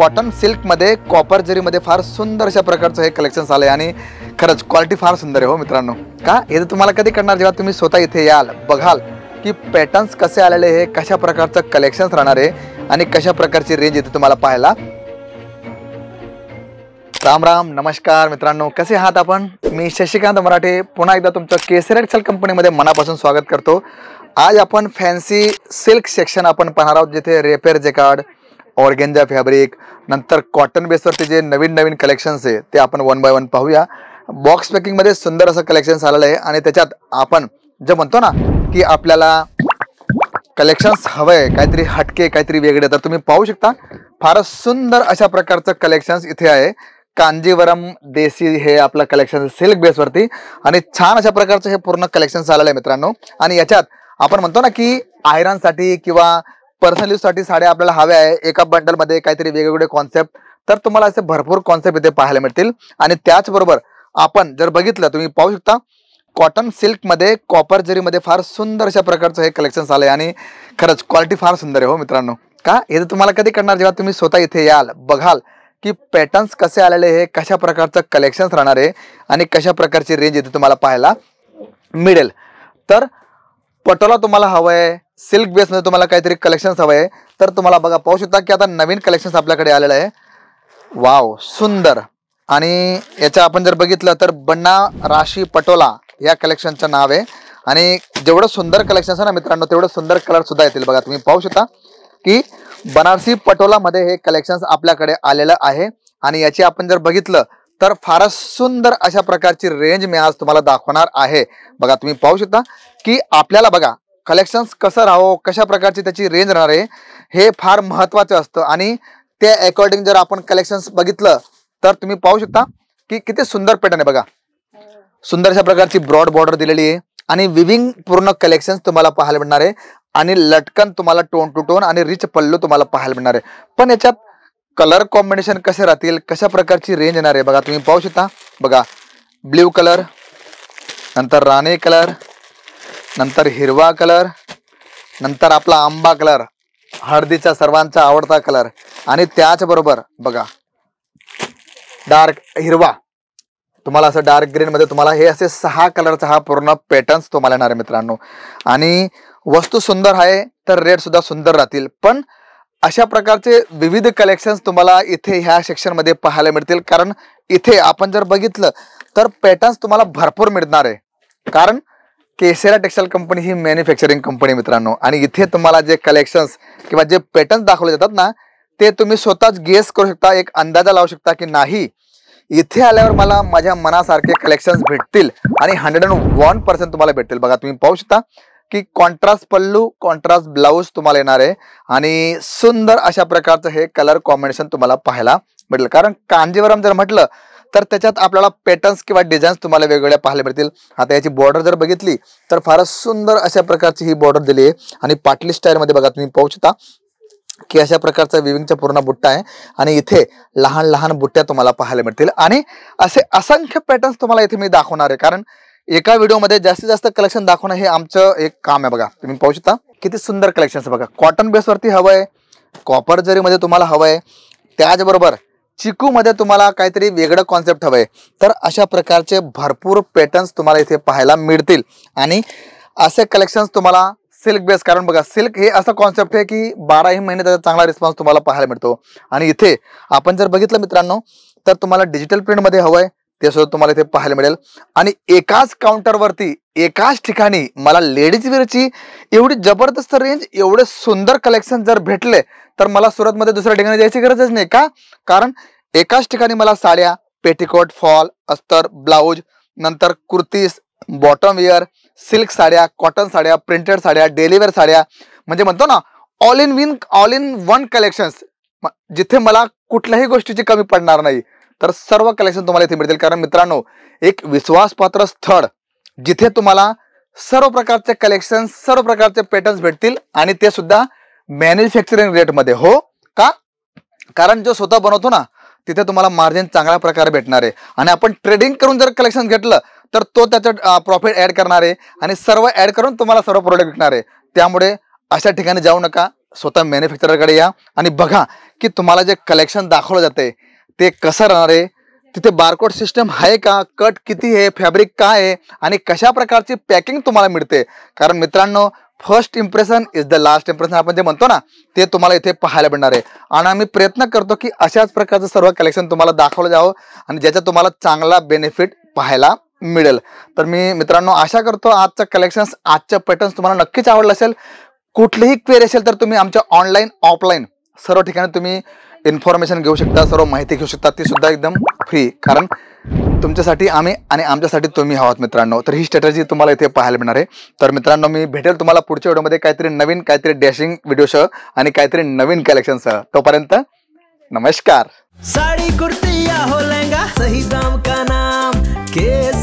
Cotton silk मध्ये copper जरी मध्ये फार सुंदर अशा प्रकारचं हे कलेक्शन आलंय आणि खरंच क्वालिटी फार सुंदर आहे हो मित्रांनो। का हे तुम्हाला कधी करणार जेव्हा तुम्ही स्वतः इथे याल बघाल की पॅटर्न्स कसे आलेले हे, कशा प्रकारचं कलेक्शन राहणार आहे आणि कशा प्रकारची रेंज इथे तुम्हाला पाहायला। राम राम नमस्कार मित्रांनो, कसे आहात आपण? मी शशिकांत मराठे पुन्हा एकदा तुमचं केसरी टेक्सटाईल कंपनीमध्ये मनापासून स्वागत करतो। आज आपण फॅन्सी सिल्क सेक्शन आपण पाहणार आहोत, जिथे रेपेर जॅकार्ड, ऑर्गेन्जा फॅब्रिक, नंतर कॉटन बेसवरती जे नवीन नवीन कलेक्शन्स आहे ते आपण वन बाय वन पाहूया। बॉक्स पॅकिंग मध्ये सुंदर असं कलेक्शन आलेलं आहे आणि त्याच्यात आपण जे म्हणतो ना की आपल्याला कलेक्शन्स हवंय काहीतरी हटके, काहीतरी वेगळे, तर तुम्ही पाहू शकता फारच सुंदर अशा प्रकारचं कलेक्शन्स इथे आहे। कांजीवरम देसी हे आपलं कलेक्शन सिल्क बेसवरती आणि छान अशा प्रकारचं हे पूर्ण कलेक्शन आलेलं आहे मित्रांनो। आणि याच्यात आपण म्हणतो ना की आयरनसाठी किंवा पर्सनल यूजसाठी साड्या आपल्याला हव्या आहे एका बंडल मध्ये काहीतरी वेगवेगळे कॉन्सेप्ट, तर तुम्हाला असे भरपूर कॉन्सेप्ट इथे पाहायला मिळतील। आणि त्याचबरोबर आपण जर बघितलं तुम्ही पाहू शकता कॉटन सिल्क मध्ये कॉपर जरी मध्ये फार सुंदर अशा प्रकारचं हे कलेक्शन आलंय आणि खरंच क्वालिटी फार सुंदर आहे हो मित्रांनो। का हे तुम्हाला कधी करणार जेव्हा तुम्ही स्वतः इथे याल बघाल की पॅटर्न्स कसे आलेले हे, कशा प्रकारचं कलेक्शन राहणार आहे आणि कशा प्रकारची रेंज इथे तुम्हाला पाहायला मिळेल। तर पटोला तुम्हाला हवंय, सिल्क बेस मध्ये तुम्हाला काहीतरी कलेक्शन हवंय, तर तुम्हाला बघा पाहू शकता की आता नवीन कलेक्शन आपल्याकडे आलेलं आहे। वाव सुंदर। आणि याच्या आपण जर बघितलं तर बन्ना राशी पटोला या कलेक्शनचं नाव आहे आणि जेवढं सुंदर कलेक्शन आहे ना मित्रांनो तेवढं सुंदर कलर सुद्धा येतील। बघा तुम्ही पाहू शकता की बनारसी पटोला मध्ये हे कलेक्शन आपल्याकडे आलेलं आहे आणि याची आपण जर बघितलं तर फारच सुंदर अशा प्रकारची रेंज मी आज तुम्हाला दाखवणार आहे। बघा तुम्ही पाहू शकता की आपल्याला बघा कलेक्शन्स कसं राहावं, कशा प्रकारची त्याची रेंज राहणार आहे हे फार महत्वाचं असतं आणि त्या अकॉर्डिंग जर आपण कलेक्शन्स बघितलं तर तुम्ही पाहू शकता की किती सुंदर पॅटर्न आहे। बघा सुंदर अशा प्रकारची ब्रॉड बॉर्डर दिलेली आहे आणि विविंग पूर्ण कलेक्शन्स तुम्हाला पाहायला मिळणार आहे आणि लटकन तुम्हाला टोन टू टोन आणि रिच पल्लू तुम्हाला पाहायला मिळणार आहे। पण याच्यात कलर कॉम्बिनेशन कसे राहतील, कशा प्रकारची रेंज येणार आहे बघा तुम्ही पाहू शकता। बघा ब्ल्यू कलर, नंतर राणी कलर, नंतर हिरवा कलर, नंतर आपला आंबा कलर, हळदीचा सर्वांचा आवडता कलर आणि त्याचबरोबर बघा डार्क हिरवा, तुम्हाला असं डार्क ग्रीन मध्ये तुम्हाला हे असे 6 कलरचा हा पूर्ण पॅटर्न्स तुम्हाला येणार आहे मित्रांनो। आणि वस्तू सुंदर आहे तर रेट सुद्धा सुंदर राहतील। पण अशा प्रकारचे विविध कलेक्शन्स तुम्हाला इथे ह्या सेक्शन मध्ये पाहायला मिळतील, कारण इथे आपण जर बघितलं तर पॅटर्न्स तुम्हाला भरपूर मिळणार आहे। कारण केसरी टेक्सटाईल कंपनी ही मॅन्युफॅक्चरिंग कंपनी मित्रांनो आणि इथे तुम्हाला जे कलेक्शन्स किंवा जे पॅटर्न्स दाखवले जातात ना ते तुम्ही स्वतःच गेस करू शकता, एक अंदाजा लावू शकता की नाही इथे आल्यावर मला माझ्या मनासारखे कलेक्शन्स भेटतील आणि 101% तुम्हाला भेटतील। बघा तुम्ही पाहू शकता की कॉन्ट्रास्ट पल्लू, कॉन्ट्रास्ट ब्लाउज तुम्हाला येणार आहे आणि सुंदर अशा प्रकारचं हे कलर कॉम्बिनेशन तुम्हाला पाहायला मिळेल। कारण कांजीवरम जर म्हटलं तर त्याच्यात आपल्याला पॅटर्न्स किंवा डिझाईन्स तुम्हाला वेगवेगळ्या पाहायला मिळतील। आता याची बॉर्डर जर बघितली तर फारच सुंदर अशा प्रकारची ही बॉर्डर दिली आहे आणि पाटली स्टाईल मध्ये बघा तुम्ही पाहू शकता की अशा प्रकारचा विविंगचा पूर्ण बुट्टा आहे आणि इथे लहान लहान बुट्ट्या तुम्हाला पाहायला मिळतील आणि असे असंख्य पॅटर्न्स तुम्हाला इथे मी दाखवणार आहे। कारण एका व्हिडिओमध्ये जास्तीत जास्त कलेक्शन दाखवणं हे आमचं एक काम आहे। बघा तुम्ही पाहू शकता किती सुंदर कलेक्शन बघा, कॉटन बेसवरती हवंय, कॉपर जरी मध्ये तुम्हाला हवंय, त्याचबरोबर चिकू मध्ये तुम्हाला काहीतरी वेगळं कॉन्सेप्ट हवंय, तर अशा प्रकारचे भरपूर पॅटर्न्स तुम्हाला इथे पाहायला मिळतील। आणि असे कलेक्शन्स तुम्हाला सिल्क बेस, कारण बघा सिल्क हे असं कॉन्सेप्ट आहे की 12ही महिने त्याचा चांगला रिस्पॉन्स तुम्हाला पाहायला मिळतो। आणि इथे आपण जर बघितलं मित्रांनो तर तुम्हाला डिजिटल प्रिंट मध्ये हवंय ते सुद्धा तुम्हाला इथे पाहायला मिळेल। आणि एकाच काउंटरवरती एकाच ठिकाणी मला लेडीज वेअरची एवढी जबरदस्त रेंज, एवढे सुंदर कलेक्शन जर भेटले तर मला सुरत मध्ये दुसऱ्या ठिकाणी जायची गरजच नाही। का? कारण एकाच ठिकाणी मला साड्या, पेटिकोट, फॉल, अस्तर, ब्लाउज, नंतर कुर्तीज, बॉटम वेअर, सिल्क साड्या, कॉटन साड्या, प्रिंटेड साड्या, डेली वेअर साड्या, म्हणजे म्हणतो ना ऑल इन वन कलेक्शन्स, जिथे मला कुठल्याही गोष्टीची कमी पडणार नाही। तर सर्व कलेक्शन तुम्हाला इथे मिळतील। कारण मित्रांनो एक विश्वासपात्र स्थळ जिथे तुम्हाला सर्व प्रकारचे कलेक्शन, सर्व प्रकारचे पॅटर्न्स भेटतील आणि ते सुद्धा मॅन्युफॅक्चरिंग रेट मध्ये। हो का? कारण जो स्वतः बनवतो ना तिथे तुम्हाला मार्जिन चांगल्या प्रकारे भेटणार आहे आणि आपण ट्रेडिंग करून जर कलेक्शन घेतलं तर तो त्याच्यात प्रॉफिट ऍड करणार आहे आणि सर्व ऍड करून तुम्हाला सर्व प्रोडक्ट विकणार आहे। त्यामुळे अशा ठिकाणी जाऊ नका, स्वतः मॅन्युफॅक्चररकडे या आणि बघा की तुम्हाला जे कलेक्शन दाखवलं जाते ते कसं राहणार आहे, तिथे बारकोड सिस्टम आहे का, कट किती आहे, फॅब्रिक काय आहे आणि कशा प्रकारची पॅकिंग तुम्हाला मिळते. कारण मित्रांनो, first impression is the last impression आपण जे म्हणतो ना, ते तुम्हाला इथे पाहायला मिळणार आहे. आणि आम्ही प्रयत्न करतो की अशाच प्रकारचं सर्व कलेक्शन तुम्हाला दाखवलं जावं आणि ज्याचा तुम्हाला चांगला बेनिफिट पाहायला मिळेल. तर मी मित्रांनो आशा करतो आजचं कलेक्शन्स, आजचं पॅटर्न्स तुम्हाला नक्कीच आवडलं असेल. कुठलीही क्वेरी असेल तर तुम्ही आमच्या ऑनलाईन ऑफलाईन सर्व ठिकाणी तुम्ही इन्फॉर्मेशन घेऊ शकता, सर्व माहिती घेऊ शकता, ती सुद्धा एकदम फ्री. कारण तुमच्यासाठी आम्ही आणि आमच्यासाठी तुम्ही आहात मित्रांनो. तर ही स्ट्रॅटेजी तुम्हाला इथे पाहायला मिळणार आहे. तर मित्रांनो, मी भेटेल तुम्हाला पुढच्या व्हिडिओमध्ये काहीतरी नवीन, काहीतरी डॅशिंग व्हिडिओसह आणि काहीतरी नवीन कलेक्शनसह. तोपर्यंत नमस्कार. साड़ी कुर्ती या हो लहंगा, सही दाम का नाम केसर.